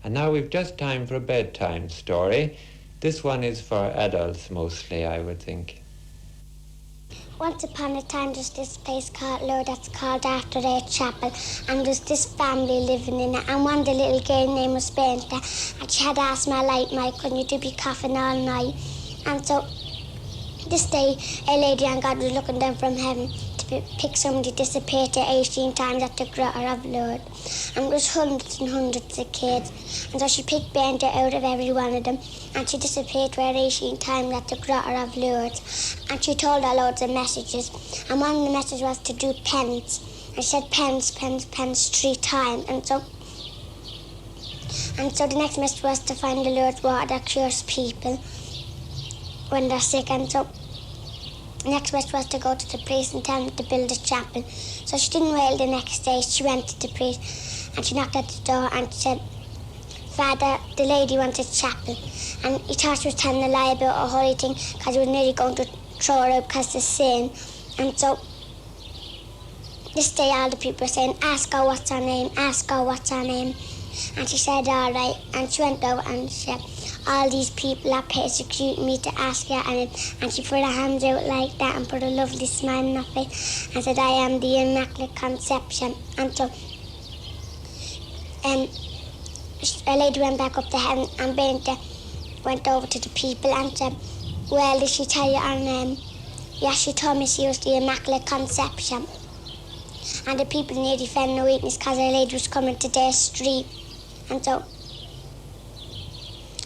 And now we've just time for a bedtime story. This one is for adults mostly, I would think. Once upon a time, there's this place called Lourdes that's called after their chapel, and there's this family living in it, and one of the little girl name was Bernadette, and she had asthma like mine, couldn't you be coughing all night? And so this day, a lady and God was looking down from heaven to pick somebody disappeared 18 times at the Grotto of Lourdes. And there was hundreds and hundreds of kids. And so she picked Bernadette out of every one of them, and she disappeared 18 times at the Grotto of Lourdes. And she told her loads of messages. And one of the messages was to do penance. And she said penance, penance, penance 3 times. And so the next message was to find the Lourdes water that cures people when they're sick. And so the next message was to go to the priest and tell him to build a chapel. So she didn't wait the next day. She went to the priest and she knocked at the door and she said, Father, the lady wanted a chapel. And he thought she was telling a lie about a holy thing because he was nearly going to throw her out because of sin. And so this day all the people were saying, ask her what's her name, ask her what's her name. And she said, all right. And she went out and she said, all these people are persecuting me to ask her. And she put her hands out like that and put a lovely smile on her face and said, I am the Immaculate Conception. And so a lady went back up to heaven and Bernadette went over to the people and said, well, did she tell you her name? Yes, she told me she was the Immaculate Conception. And the people nearly fell no weakness because a lady was coming to their street. And so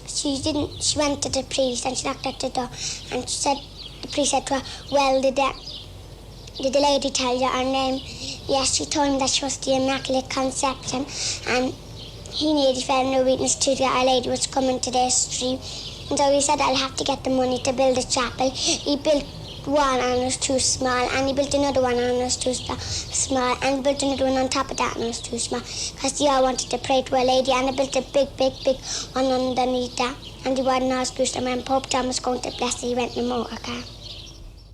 she went to the priest and she knocked at the door and the priest said to her, well, did the lady tell you her name? Yes, she told him that she was the Immaculate Conception. And he nearly fell no weakness too that a lady was coming to their street. And so he said, I'll have to get the money to build a chapel. He built one and it was too small, and he built another one and it was too small, and he built another one on top of that and it was too small, because they all wanted to pray to a lady, and he built a big one underneath that, and he wasn't all excused, and when Pope John was going to bless it, he went in a motor car.